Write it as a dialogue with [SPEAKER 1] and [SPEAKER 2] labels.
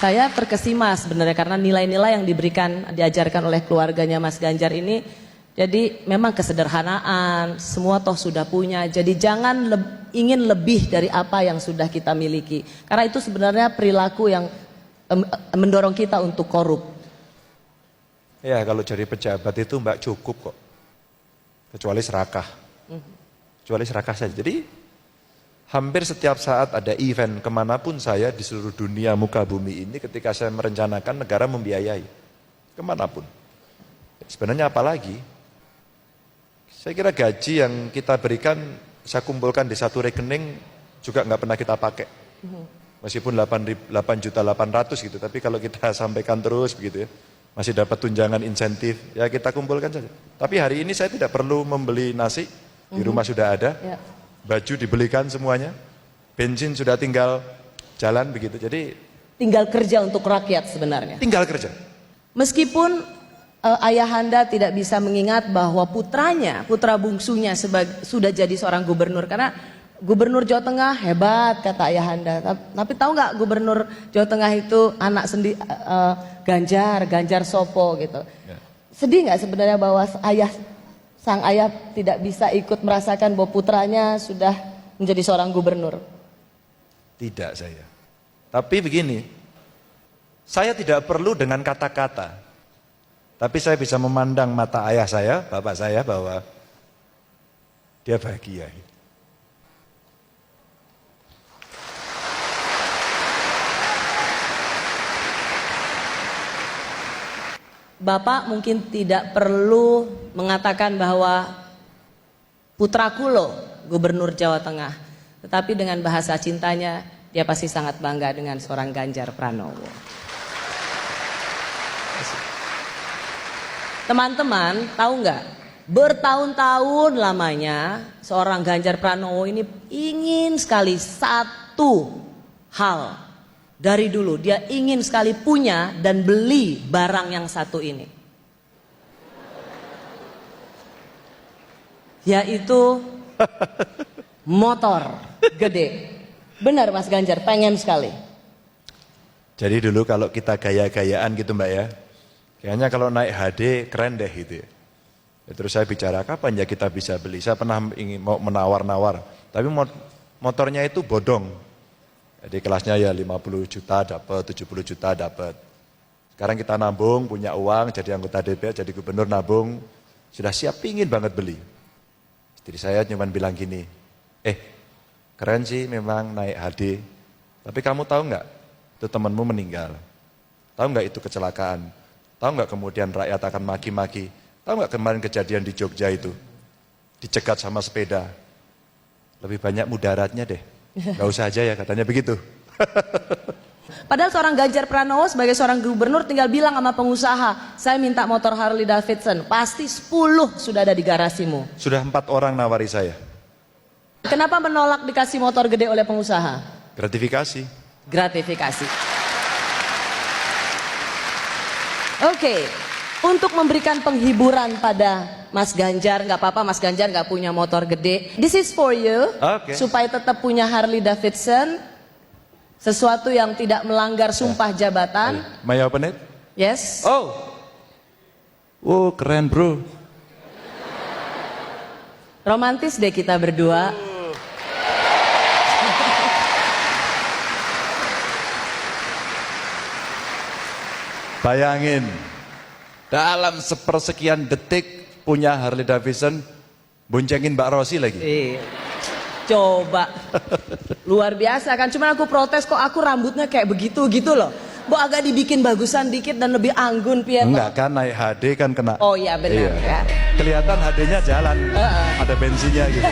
[SPEAKER 1] Saya terkesima sebenarnya karena nilai-nilai yang diajarkan oleh keluarganya Mas Ganjar ini, jadi memang kesederhanaan, semua toh sudah punya, jadi jangan ingin lebih dari apa yang sudah kita miliki. Karena itu sebenarnya perilaku yang mendorong kita untuk korup.
[SPEAKER 2] Ya kalau jadi pejabat itu Mbak cukup kok, kecuali serakah. Kecuali serakah saja. Jadi hampir setiap saat ada event kemanapun saya di seluruh dunia muka bumi ini, ketika saya merencanakan negara membiayai kemanapun. Sebenarnya apalagi? Saya kira gaji yang kita berikan, saya kumpulkan di satu rekening juga nggak pernah kita pakai. Meskipun 8.800.000 gitu, tapi kalau kita sampaikan terus begitu ya, masih dapat tunjangan insentif, ya kita kumpulkan saja. Tapi hari ini saya tidak perlu membeli nasi, di rumah sudah ada. Ya. Baju dibelikan semuanya, bensin sudah tinggal jalan begitu. Jadi
[SPEAKER 1] tinggal kerja untuk rakyat sebenarnya.
[SPEAKER 2] Tinggal kerja.
[SPEAKER 1] Meskipun ayahanda tidak bisa mengingat bahwa putra bungsunya sudah jadi seorang gubernur, karena gubernur Jawa Tengah hebat kata ayahanda. Tapi tahu nggak gubernur Jawa Tengah itu anak Ganjar Sopo gitu. Ya. Sedih nggak sebenarnya bahwa sang ayah tidak bisa ikut merasakan bahwa putranya sudah menjadi seorang gubernur?
[SPEAKER 2] Tidak saya. Tapi begini, saya tidak perlu dengan kata-kata. Tapi saya bisa memandang mata ayah saya, bapak saya, bahwa dia bahagia.
[SPEAKER 1] Bapak mungkin tidak perlu mengatakan bahwa putraku loh gubernur Jawa Tengah. Tetapi dengan bahasa cintanya dia pasti sangat bangga dengan seorang Ganjar Pranowo. Teman-teman tahu nggak? Bertahun-tahun lamanya seorang Ganjar Pranowo ini ingin sekali satu hal. Dari dulu dia ingin sekali punya dan beli barang yang satu ini, yaitu motor gede. Benar Mas Ganjar, pengen sekali.
[SPEAKER 2] Jadi dulu kalau kita gaya-gayaan gitu Mbak ya, kayaknya kalau naik HD keren deh gitu ya. Terus saya bicara kapan ya kita bisa beli. Saya pernah mau menawar-nawar, tapi motornya itu bodong. Jadi kelasnya ya 50 juta dapat, 70 juta dapat. Sekarang kita nabung, punya uang, jadi anggota DPR, jadi gubernur nabung, sudah siap pingin banget beli. Istri saya cuma bilang gini, keren sih memang naik HD, tapi kamu tahu nggak, itu temanmu meninggal. Tahu nggak itu kecelakaan? Tahu nggak kemudian rakyat akan maki-maki? Tahu nggak kemarin kejadian di Jogja itu? Dicegat sama sepeda. Lebih banyak mudaratnya deh. Gak usah aja ya katanya begitu.
[SPEAKER 1] Padahal seorang Ganjar Pranowo sebagai seorang gubernur tinggal bilang sama pengusaha, saya minta motor Harley Davidson, pasti 10 sudah ada di garasimu.
[SPEAKER 2] Sudah 4 orang nawari saya.
[SPEAKER 1] Kenapa menolak dikasih motor gede oleh pengusaha?
[SPEAKER 2] Gratifikasi.
[SPEAKER 1] Gratifikasi. Oke. Untuk memberikan penghiburan pada Mas Ganjar, nggak apa-apa Mas Ganjar nggak punya motor gede. This is for you, supaya tetap punya Harley Davidson, sesuatu yang tidak melanggar sumpah jabatan.
[SPEAKER 2] May I open it?
[SPEAKER 1] Yes.
[SPEAKER 2] Oh keren bro.
[SPEAKER 1] Romantis deh kita berdua.
[SPEAKER 2] Bayangin. Dalam sepersekian detik punya Harley Davidson, boncengin Mbak Rosi lagi.
[SPEAKER 1] Coba, luar biasa kan. Cuman aku protes kok aku rambutnya kayak begitu gitu loh. Bo agak dibikin bagusan dikit dan lebih anggun Pier.
[SPEAKER 2] Enggak kan naik HD kan kena.
[SPEAKER 1] Oh iya benar.
[SPEAKER 2] Iya. Ya. Kelihatan HD-nya jalan, ada bensinnya gitu.